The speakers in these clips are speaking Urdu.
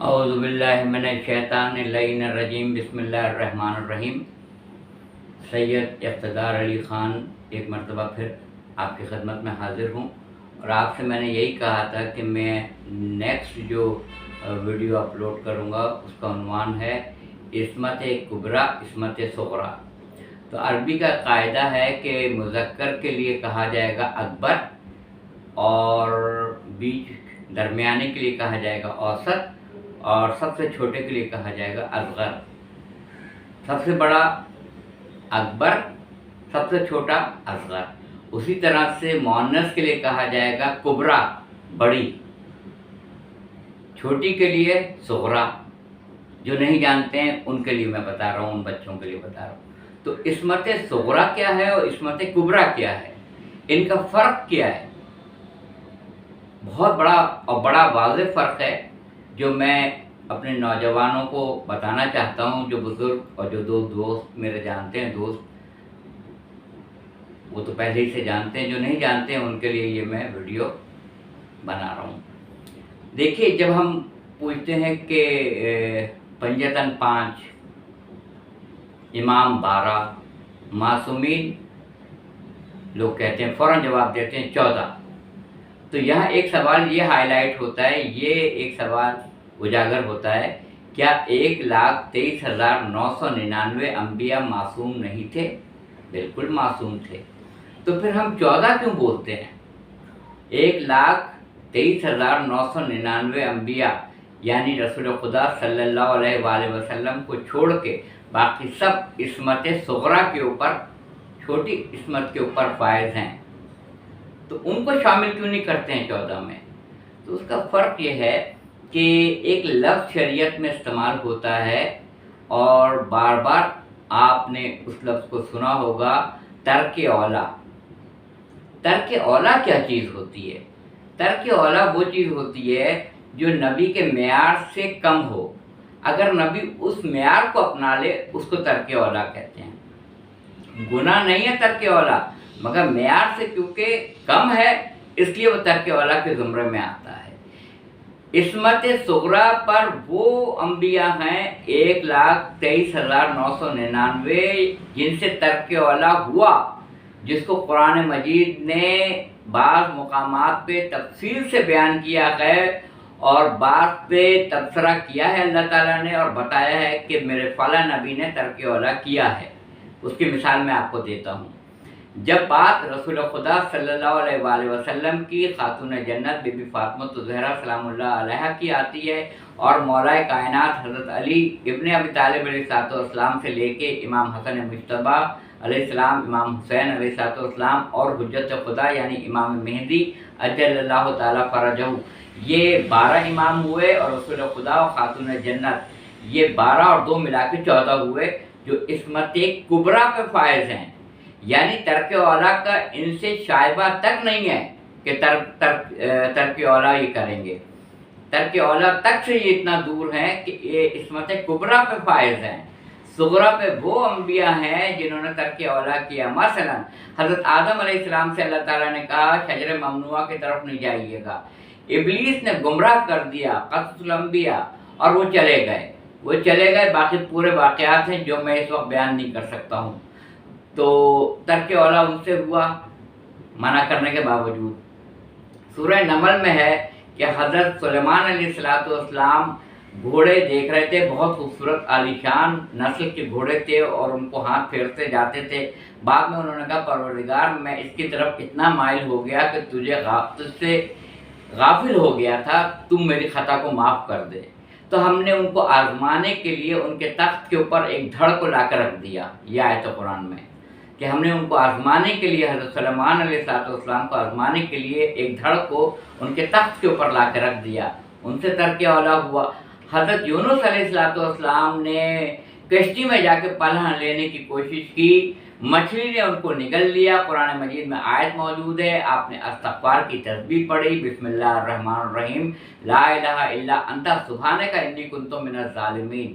اعوذ باللہ من الشیطان اللعین الرجیم بسم اللہ الرحمن الرحیم۔ سید اقتدار علی خان ایک مرتبہ پھر آپ کی خدمت میں حاضر ہوں، اور آپ سے میں نے یہی کہا تھا کہ میں نیکسٹ جو ویڈیو اپلوڈ کروں گا اس کا عنوان ہے عصمت کبریٰ عصمت صغریٰ۔ تو عربی کا قاعدہ ہے کہ مذکر کے لیے کہا جائے گا اکبر، اور بیچ درمیانے کے لیے کہا جائے گا اوسط، اور سب سے چھوٹے کے لیے کہا جائے گا اصغر۔ سب سے بڑا اکبر، سب سے چھوٹا اصغر۔ اسی طرح سے مؤنث کے لیے کہا جائے گا کبریٰ، بڑی، چھوٹی کے لیے صغریٰ۔ جو نہیں جانتے ہیں ان کے لیے میں بتا رہا ہوں، ان بچوں کے لیے بتا رہا ہوں۔ تو عصمت صغریٰ کیا ہے اور عصمت کبریٰ کیا ہے، ان کا فرق کیا ہے؟ بہت بڑا اور بڑا واضح فرق ہے جو میں اپنے نوجوانوں کو بتانا چاہتا ہوں، جو بزرگ اور جو دوست میرے جانتے ہیں، دوست وہ تو پہلے ہی سے جانتے ہیں، جو نہیں جانتے ہیں ان کے لیے یہ میں ویڈیو بنا رہا ہوں۔ دیکھیے، جب ہم پوچھتے ہیں کہ پنجتن 5، امام 12، معصومین لوگ کہتے ہیں، فوراً جواب دیتے ہیں 14۔ تو یہاں ایک سوال یہ ہائی لائٹ ہوتا ہے، یہ ایک سوال اجاگر ہوتا ہے، کیا 1,23,999 انبیاء معصوم نہیں تھے؟ بالکل معصوم تھے۔ تو پھر ہم 14 کیوں بولتے ہیں؟ 1,23,999 انبیاء یعنی رسول خدا صلی اللہ علیہ وآلہ وسلم کو چھوڑ کے باقی سب عصمت صغریٰ کے اوپر، چھوٹی عصمت کے اوپر فائز ہیں، تو ان کو شامل کیوں نہیں کرتے ہیں 14 میں؟ تو اس کا فرق یہ ہے کہ ایک لفظ شریعت میں استعمال ہوتا ہے، اور بار بار آپ نے اس لفظ کو سنا ہوگا، ترک اولا۔ ترک اولا کیا چیز ہوتی ہے؟ ترک اولا وہ چیز ہوتی ہے جو نبی کے معیار سے کم ہو۔ اگر نبی اس معیار کو اپنا لے اس کو ترک اولا کہتے ہیں۔ گناہ نہیں ہے ترک اولا، مگر معیار سے کیونکہ کم ہے اس لیے وہ ترک اولا کے زمرے میں آتا ہے۔ عصمت صغریٰ پر وہ انبیاء ہیں 1,23,999 جن سے ترک اولا ہوا، جس کو قرآن مجید نے بعض مقامات پہ تفصیل سے بیان کیا ہے، اور بعض پہ تبصرہ کیا ہے اللہ تعالیٰ نے، اور بتایا ہے کہ میرے فلاں نبی نے ترک اولا کیا ہے۔ اس کی مثال میں آپ کو دیتا ہوں۔ جب بات رسول خدا صلی اللہ علیہ وآلہ وسلم کی، خاتون جنت بی بی فاطمہ الزہرا سلام اللہ علیہا کی آتی ہے، اور مولا کائنات حضرت علی ابن ابی طالب علیہ السلام سے لے کے امام حسن مجتبی علیہ السلام، امام حسین علیہ السلام، اور حجت خدا یعنی امام مہدی اجل اللہ تعالیٰ فرجہ، یہ 12 امام ہوئے، اور رسول خدا و خاتون جنت یہ 12 اور 2 ملا کے 14 ہوئے جو عصمت کبریٰ پہ فائز ہیں۔ یعنی ترک اولا کا ان سے شائبہ تک نہیں ہے کہ ترک اولا یہ کریں گے، ترک اولا تک سے یہ اتنا دور ہیں کہ یہ عصمت کبریٰ پہ فائز ہیں۔ صغریٰ پہ وہ انبیاء ہیں جنہوں نے ترک اولا کیا۔ مثلا حضرت آدم علیہ السلام سے اللہ تعالیٰ نے کہا شجر ممنوعہ کی طرف نہیں جائیے گا، ابلیس نے گمراہ کر دیا، قصص الانبیاء، اور وہ چلے گئے۔ باقی پورے واقعات ہیں جو میں اس وقت بیان نہیں کر سکتا ہوں۔ تو ترک اولا ان سے ہوا منع کرنے کے باوجود۔ سورہ نمل میں ہے کہ حضرت سلیمان علیہ السلام گھوڑے دیکھ رہے تھے، بہت خوبصورت عالیشان نسل کے گھوڑے تھے، اور ان کو ہاتھ پھیرتے جاتے تھے۔ بعد میں انہوں نے کہا پروردگار میں اس کی طرف اتنا مائل ہو گیا کہ تجھ سے غافل ہو گیا تھا، تم میری خطا کو معاف کر دے۔ تو ہم نے ان کو آزمانے کے لیے ان کے تخت کے اوپر ایک دھڑ کو لا کر رکھ دیا، یہ آیت قرآن میں کہ ہم نے ان کو آزمانے کے لیے، حضرت سلیمان علیہ السلام کو آزمانے کے لیے ایک دھڑ کو ان کے تخت کے اوپر لا کر رکھ دیا، ان سے ترک اولا ہوا۔ حضرت یونس علیہ السلام نے کشتی میں جا کے پناہ لینے کی کوشش کی، مچھلی نے ان کو نگل لیا۔ قرآن مجید میں آیت موجود ہے، آپ نے استغفار کی تسبیح پڑھی، بسم اللہ الرحمن الرحیم، لا الہ الا انت سبحانک انی کنت من الظالمین۔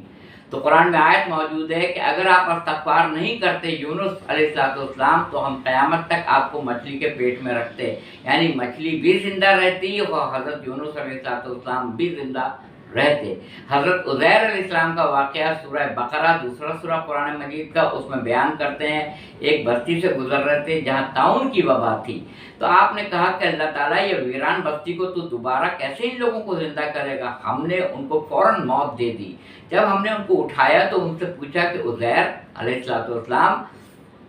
تو قرآن میں آیت موجود ہے کہ اگر آپ استغفار نہیں کرتے یونس علیہ السلام تو ہم قیامت تک آپ کو مچھلی کے پیٹ میں رکھتے، یعنی مچھلی بھی زندہ رہتی اور حضرت یونس علیہ السلام بھی زندہ رہے تھے۔ حضرت عزیر علیہ السلام کا واقعہ سورہ بقرہ دوسرا سورہ قرآن مجید کا، اس میں بیان کرتے ہیں ایک بستی سے گزر رہے تھے جہاں طاعون کی وبا تھی، تو آپ نے کہا کہ اللہ تعالیٰ یہ ویران بستی کو تو دوبارہ کیسے ان لوگوں کو زندہ کرے گا؟ ہم نے ان کو فوراً موت دے دی۔ جب ہم نے ان کو اٹھایا تو ان سے پوچھا کہ عزیر علیہ السلام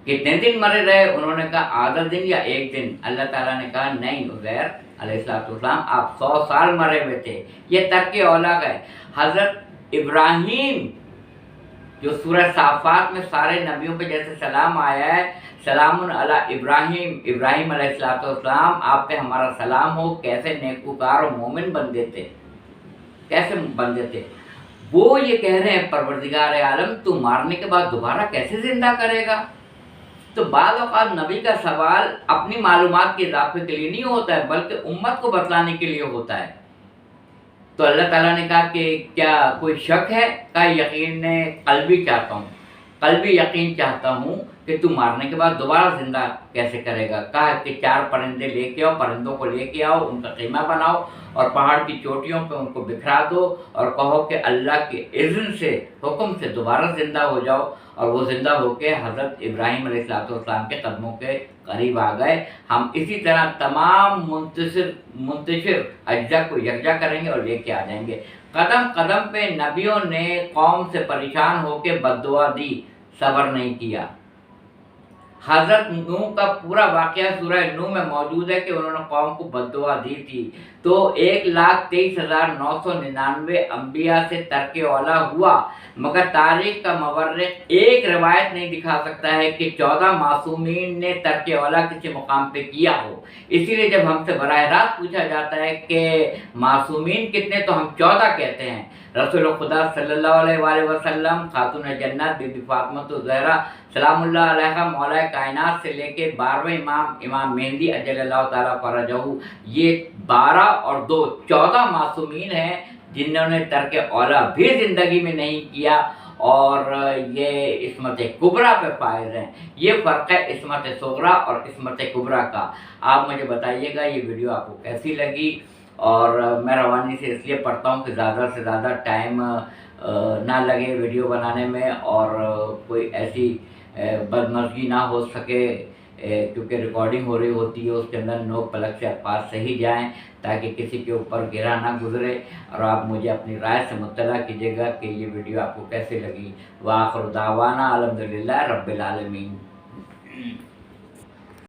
کتنے دن مرے رہے؟ انہوں نے کہا آدھا دن یا ایک دن۔ اللہ تعالیٰ نے کہا نہیں عزیر علیہ السلام، آپ 100 سال مرے ہوئے تھے۔ یہ ترک اولیٰ ہے۔ حضرت ابراہیم جو سورہ صافات میں سارے نبیوں پہ جیسے سلام آیا ہے، سلام علی ابراہیم، ابراہیم علیہ السلام آپ پہ ہمارا سلام ہو، کیسے نیکوکار و مومن بندے تھے، کیسے بندے تھے۔ وہ یہ کہہ رہے ہیں پروردگار عالم تو مارنے کے بعد دوبارہ کیسے زندہ کرے گا؟ تو بعض اوقات نبی کا سوال اپنی معلومات کے اضافے کے لیے نہیں ہوتا ہے بلکہ امت کو بتلانے کے لیے ہوتا ہے۔ تو اللہ تعالیٰ نے کہا کہ کیا کوئی شک ہے؟ کہا یقین قلبی چاہتا ہوں، قلبی یقین چاہتا ہوں کہ تو مارنے کے بعد دوبارہ زندہ کیسے کرے گا۔ کہا کہ 4 پرندے لے کے آؤ، پرندوں کو لے کے آؤ، ان کا خیمہ بناؤ اور پہاڑ کی چوٹیوں پہ ان کو بکھرا دو اور کہو کہ اللہ کے اذن سے، حکم سے دوبارہ زندہ ہو جاؤ، اور وہ زندہ ہو کے حضرت ابراہیم علیہ السلام کے قدموں کے قریب آ گئے۔ ہم اسی طرح تمام منتشر اجزاء کو یکجا کریں گے اور لے کے آ جائیں گے۔ قدم قدم پہ نبیوں نے قوم سے پریشان ہو کے بد دعا دی، صبر نہیں کیا۔ حضرت نوح کا پورا واقعہ سورہ نوح میں موجود ہے کہ انہوں نے قوم کو بد دعا دی تھی۔ تو 1,23,999 انبیاء سے ترک اولیٰ ہوا، مگر تاریخ کا مورخ ایک روایت نہیں دکھا سکتا ہے کہ 14 معصومین نے ترک اولیٰ کسی مقام پہ کیا ہو۔ اسی لیے جب ہم سے براہ راست پوچھا جاتا ہے کہ معصومین کتنے، تو ہم 14 کہتے ہیں۔ رسول خدا صلی اللہ علیہ وآلہ وسلم، خاتون جنت بی بی فاطمہ الزہرا سلام اللہ علیہ، مولا کائنات سے لے کے 12ویں امام مہدی اجل اللہ تعالیٰ فرجہ، یہ 12 اور 2 14 معصومین ہیں جنہوں نے ترک اولیٰ بھی زندگی میں نہیں کیا، اور یہ عصمت کبریٰ پہ فائز ہیں۔ یہ فرق ہے عصمت صغریٰ اور عصمت کبریٰ کا۔ آپ مجھے بتائیے گا یہ ویڈیو آپ کو کیسی لگی، اور میں روانی سے اس لیے پڑھتا ہوں کہ زیادہ سے زیادہ ٹائم نہ لگے ویڈیو بنانے میں، اور کوئی ایسی بدمزگی نہ ہو سکے، کیونکہ ریکارڈنگ ہو رہی ہوتی ہے، اس کے اندر نوک پلک سے الفاظ صحیح جائیں تاکہ کسی کے اوپر گرا نہ گزرے۔ اور آپ مجھے اپنی رائے سے مطلع کیجیے گا کہ یہ ویڈیو آپ کو کیسے لگی۔ وآخر دعوانا الحمدللہ رب العالمین۔